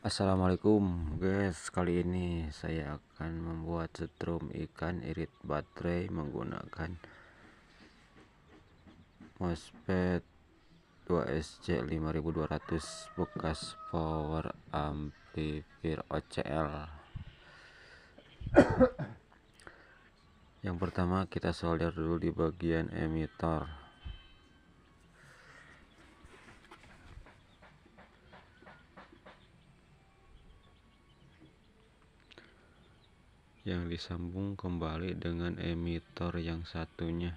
Assalamualaikum guys, kali ini saya akan membuat setrum ikan irit baterai menggunakan MOSFET 2SC5200 bekas power amplifier OCL. Yang pertama kita solder dulu di bagian emitor. Yang disambung kembali dengan emitor yang satunya.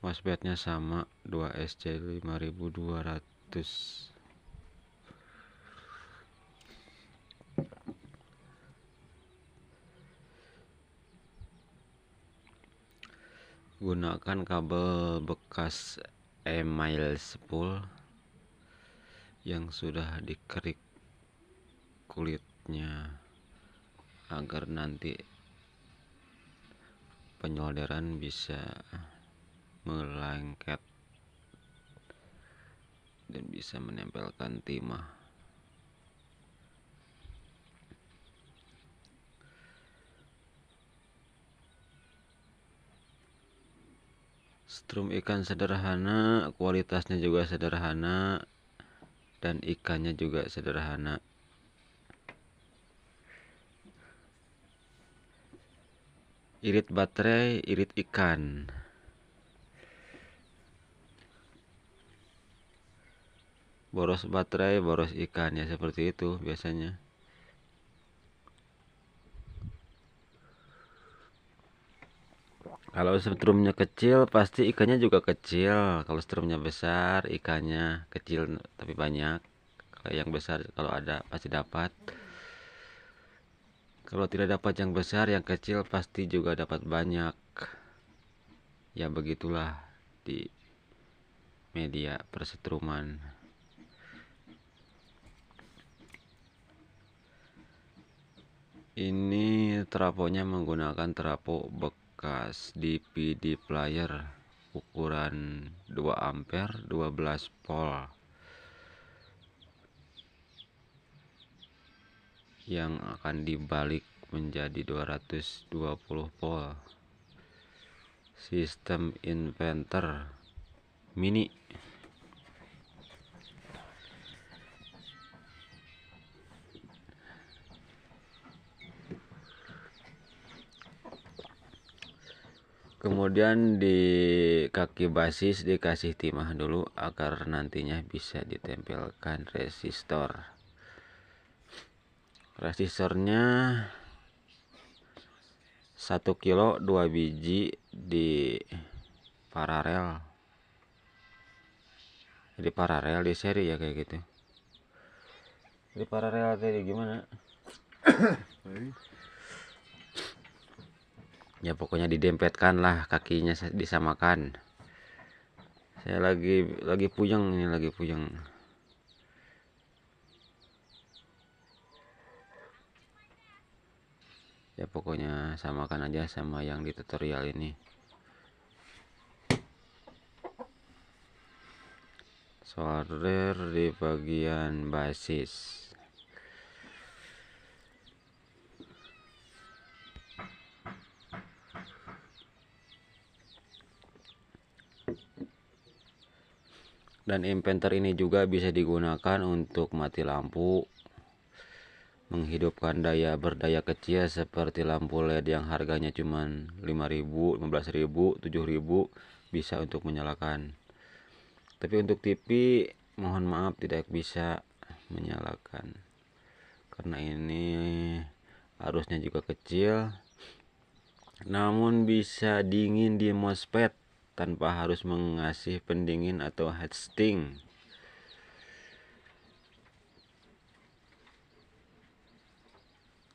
MOSFET-nya sama 2SC5200. Gunakan kabel bekas email spool yang sudah dikerik kulitnya agar nanti penyolderan bisa melengket dan bisa menempelkan timah. Strum ikan sederhana, kualitasnya juga sederhana, dan ikannya juga sederhana. Irit baterai, irit ikan. Boros baterai, boros ikan, ya seperti itu biasanya. Kalau strumnya kecil, pasti ikannya juga kecil. Kalau strumnya besar, ikannya kecil tapi banyak. Kalau yang besar, kalau ada pasti dapat. Kalau tidak dapat yang besar, yang kecil pasti juga dapat banyak. Ya begitulah di media persetruman. Ini trafonya menggunakan trafo bekas DVD player ukuran 2 ampere 12 volt yang akan dibalik menjadi 220 volt. Sistem inverter mini. Kemudian di kaki basis dikasih timah dulu agar nantinya bisa ditempelkan resistor. Resistornya 1 kilo 2 biji di paralel. Di paralel di seri ya kayak gitu. Di paralel tadi gimana? Ya pokoknya didempetkan lah, kakinya disamakan. Saya lagi puyeng, ini lagi puyeng. Ya pokoknya samakan aja sama yang di tutorial ini. Solder di bagian basis. Dan inverter ini juga bisa digunakan untuk mati lampu, menghidupkan berdaya kecil seperti lampu LED yang harganya cuma 5.000, 15.000, 7.000 bisa untuk menyalakan. Tapi untuk TV mohon maaf tidak bisa menyalakan karena ini arusnya juga kecil, namun bisa dingin di MOSFET tanpa harus mengasih pendingin atau heatsink.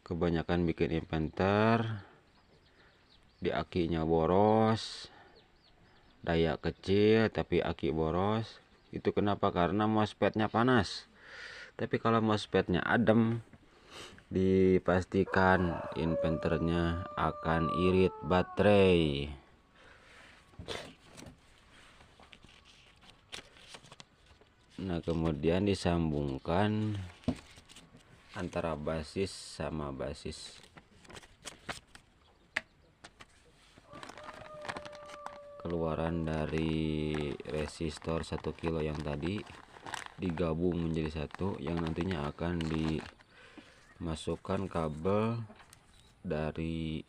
Kebanyakan bikin inverter di akinya boros, daya kecil tapi aki boros. Itu kenapa? Karena MOSFET-nya panas. Tapi kalau MOSFET-nya adem, dipastikan inverternya akan irit baterai. Nah kemudian disambungkan antara basis sama basis. Keluaran dari resistor 1 kilo yang tadi digabung menjadi satu, yang nantinya akan dimasukkan kabel dari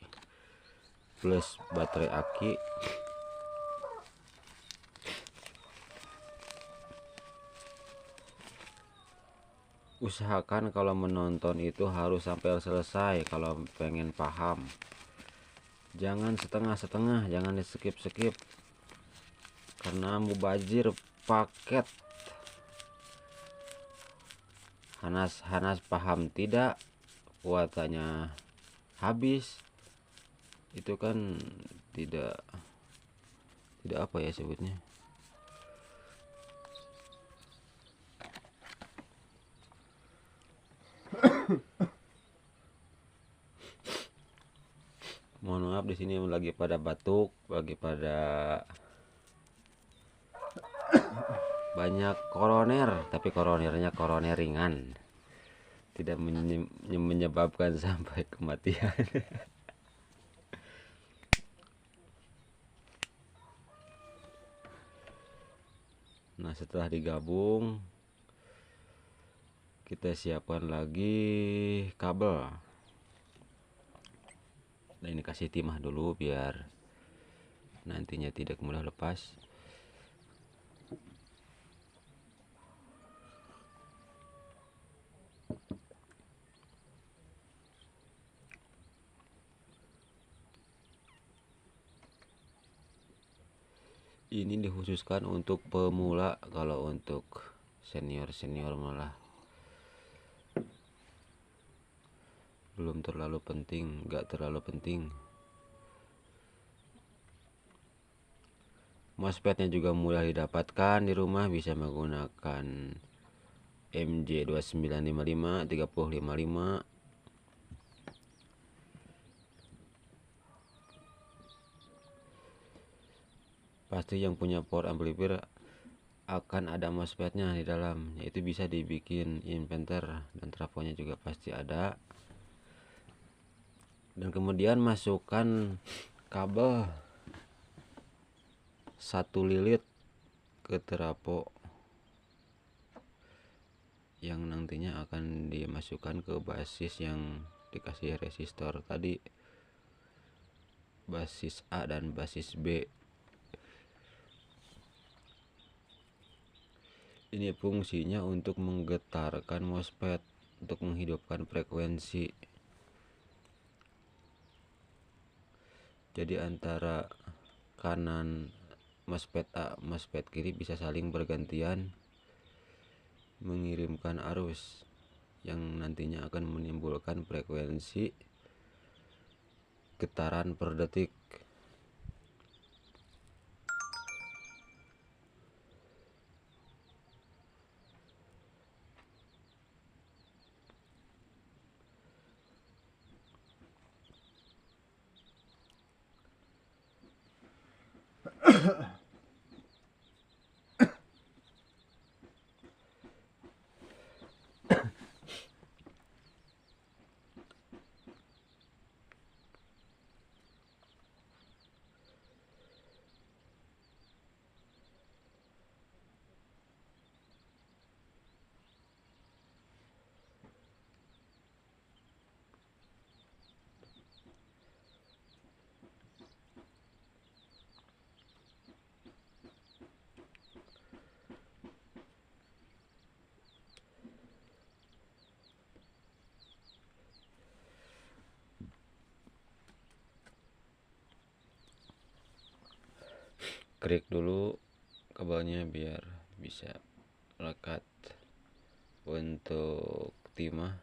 plus baterai aki usahakan kalau menonton itu harus sampai selesai kalau pengen paham. Jangan setengah-setengah, jangan di skip-skip karena mubazir paket. Hanas paham tidak, kuotanya habis, itu kan tidak apa ya sebutnya, mohon maaf di sini lagi pada batuk, lagi pada banyak koroner, tapi koronernya koroner ringan, tidak menyebabkan sampai kematian. Nah setelah digabung kita siapkan lagi kabel. Nah ini kasih timah dulu biar nantinya tidak mudah lepas. Ini dikhususkan untuk pemula, kalau untuk senior malah belum terlalu penting, nggak terlalu penting. MOSFET-nya juga mudah didapatkan di rumah, bisa menggunakan MJ2955 3055. Pasti yang punya power amplifier akan ada MOSFET-nya di dalam, yaitu bisa dibikin inverter, dan trafonya juga pasti ada. Dan kemudian masukkan kabel 1 lilit ke trafo yang nantinya akan dimasukkan ke basis yang dikasih resistor tadi, basis A dan basis B. Ini fungsinya untuk menggetarkan MOSFET, untuk menghidupkan frekuensi. Jadi antara kanan MOSFET A, MOSFET kiri bisa saling bergantian mengirimkan arus yang nantinya akan menimbulkan frekuensi getaran per detik. Klik dulu kabelnya biar bisa lekat untuk timah.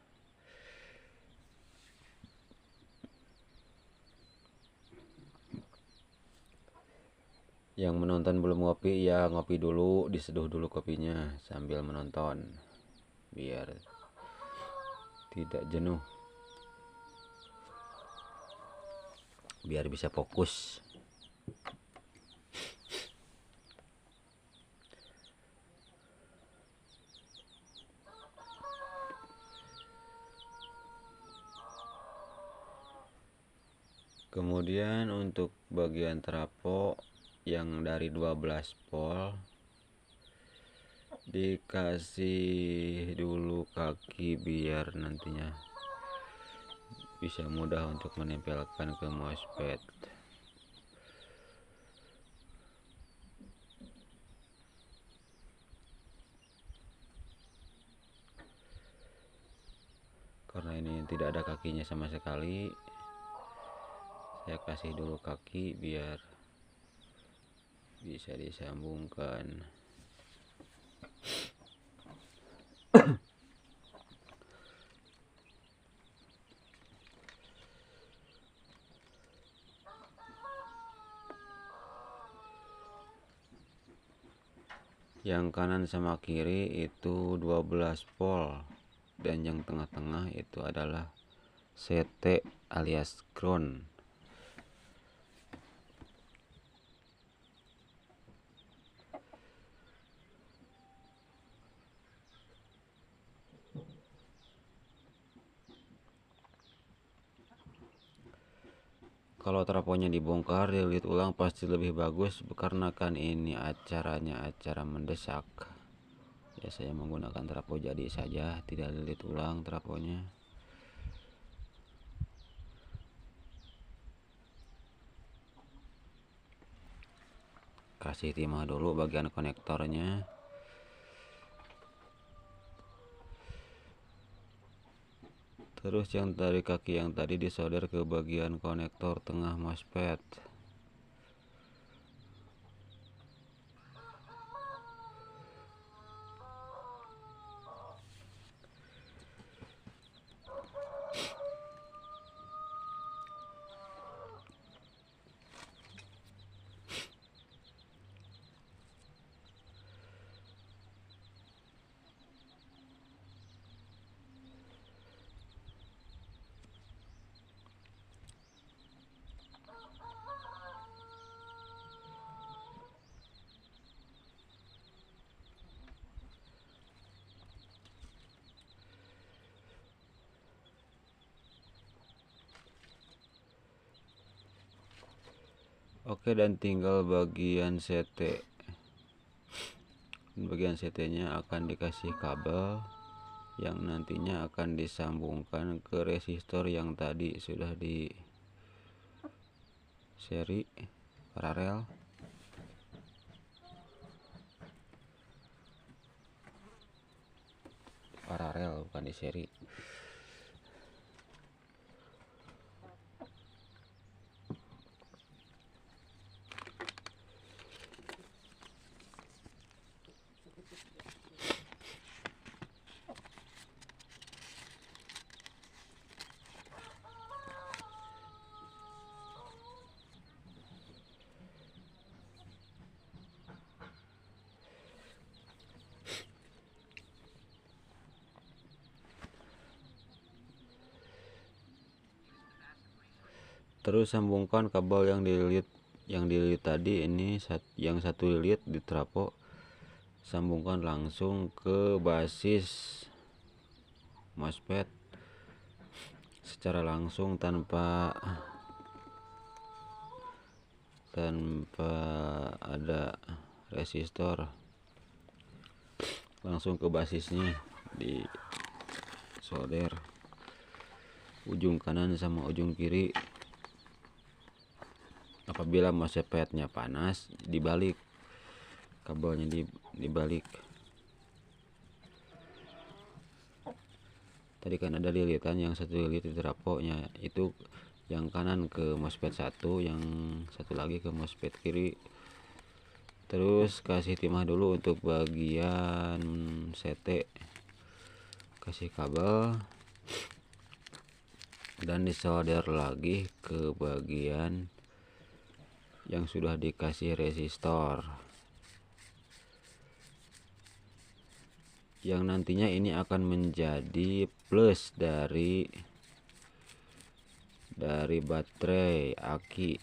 Yang menonton belum ngopi ya ngopi dulu, diseduh dulu kopinya sambil menonton biar tidak jenuh, biar bisa fokus. Kemudian untuk bagian trapo yang dari 12 volt dikasih dulu kaki biar nantinya bisa mudah untuk menempelkan ke MOSFET. Karena ini tidak ada kakinya sama sekali, saya kasih dulu kaki biar bisa disambungkan. Yang kanan sama kiri itu 12 volt dan yang tengah-tengah itu adalah CT alias ground. Kalau trafonya dibongkar, dilihat ulang pasti lebih bagus karena kan ini acaranya acara mendesak. Ya saya menggunakan trafo jadi saja, tidak dilihat ulang trafonya. Kasih timah dulu bagian konektornya. Terus yang dari kaki yang tadi disolder ke bagian konektor tengah MOSFET. Oke, dan tinggal bagian CT. Bagian CT-nya akan dikasih kabel yang nantinya akan disambungkan ke resistor yang tadi sudah di seri paralel. Bukan di seri. Terus sambungkan kabel yang dililit tadi, ini yang satu lilit di trafo, sambungkan langsung ke basis MOSFET secara langsung tanpa ada resistor, langsung ke basisnya di solder ujung kanan sama ujung kiri. Apabila MOSFET-nya panas, dibalik kabelnya, dibalik. Tadi kan ada lilitan, yang satu lilit di trafonya itu yang kanan ke MOSFET 1, yang satu lagi ke MOSFET kiri. Terus kasih timah dulu untuk bagian CT, kasih kabel dan disolder lagi ke bagian yang sudah dikasih resistor, yang nantinya ini akan menjadi plus dari baterai aki.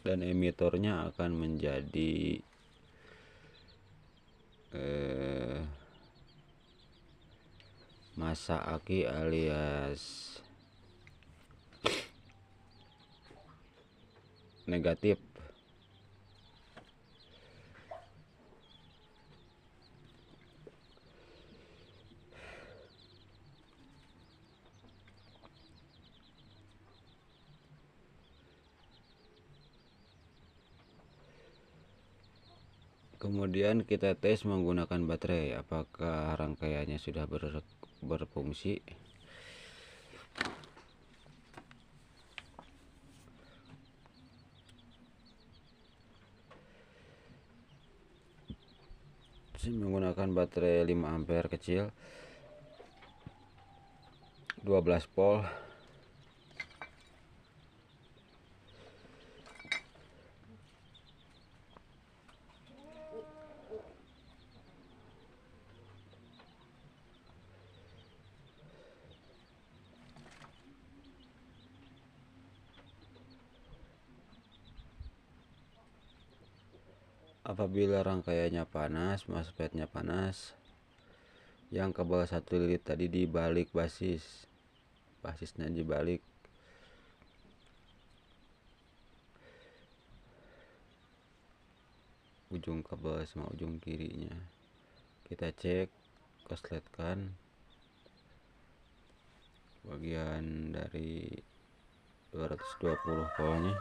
dan emitornya akan menjadi massa aki alias negatif. Kemudian kita tes menggunakan baterai, apakah rangkaiannya sudah berfungsi. Menggunakan baterai 5 ampere kecil 12 volt. Apabila rangkaiannya panas, MOSFET-nya panas, yang kabel 1 lilit tadi dibalik basisnya dibalik, ujung kabel sama ujung kirinya kita cek, kosletkan bagian dari 220 voltnya.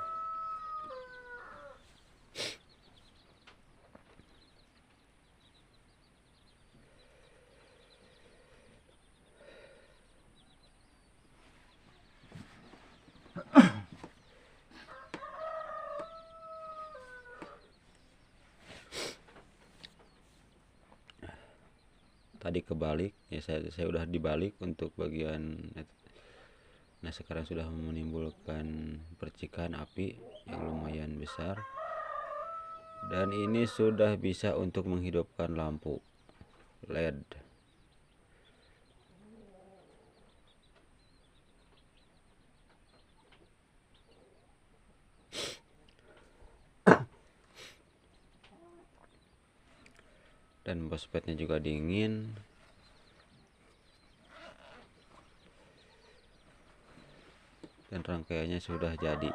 Tadi kebalik ya, saya udah dibalik untuk bagian. Nah sekarang sudah menimbulkan percikan api yang lumayan besar, dan ini sudah bisa untuk menghidupkan lampu LED. Dan MOSFET-nya juga dingin. Dan rangkaiannya sudah jadi.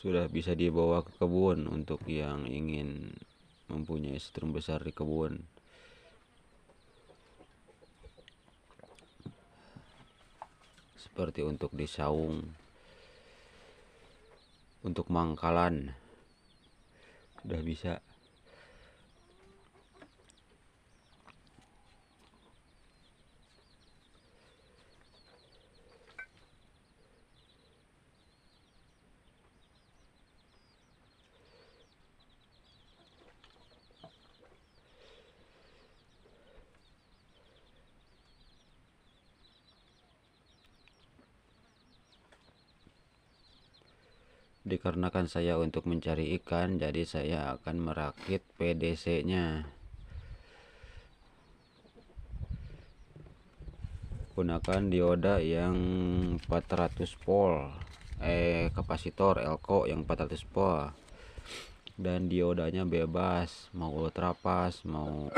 Sudah bisa dibawa ke kebun untuk yang ingin mempunyai setrum besar di kebun. Seperti untuk di saung, untuk mangkalan udah bisa. Dikarenakan saya untuk mencari ikan, jadi saya akan merakit PDC nya. Gunakan dioda yang 400 volt, kapasitor elko yang 400 volt, dan diodanya bebas, mau ultrapas mau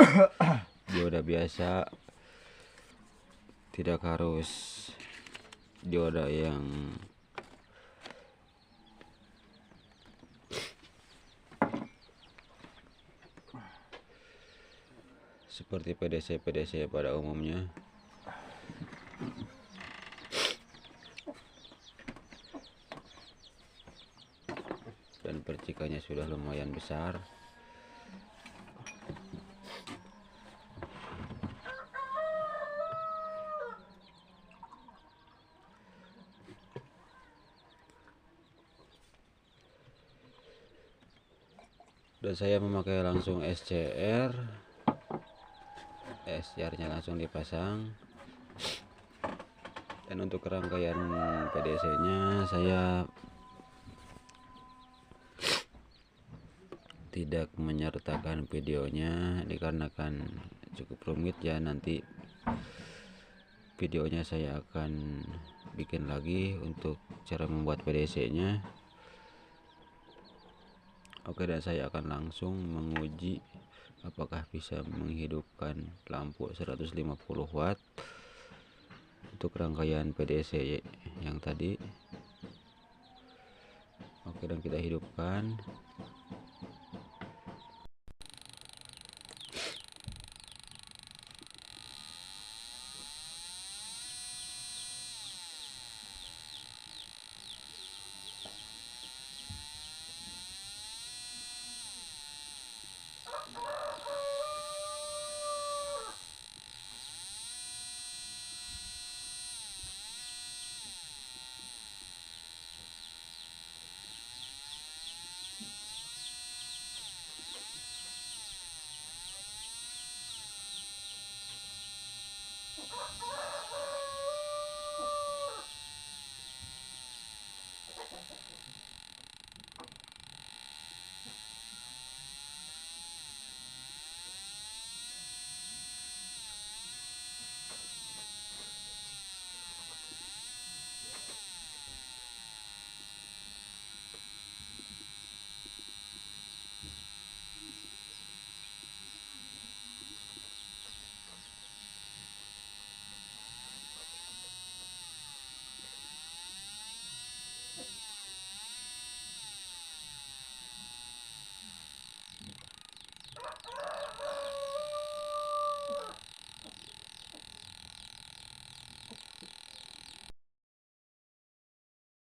dioda biasa, tidak harus dioda yang seperti PDC pada umumnya. Dan percikannya sudah lumayan besar. Dan saya memakai langsung SCR nya langsung dipasang. Dan untuk rangkaian PDC nya saya tidak menyertakan videonya dikarenakan cukup rumit ya, nanti videonya saya akan bikin lagi untuk cara membuat PDC nya. Oke, dan saya akan langsung menguji apakah bisa menghidupkan lampu 150 watt untuk rangkaian PDC yang tadi. Oke, dan kita hidupkan.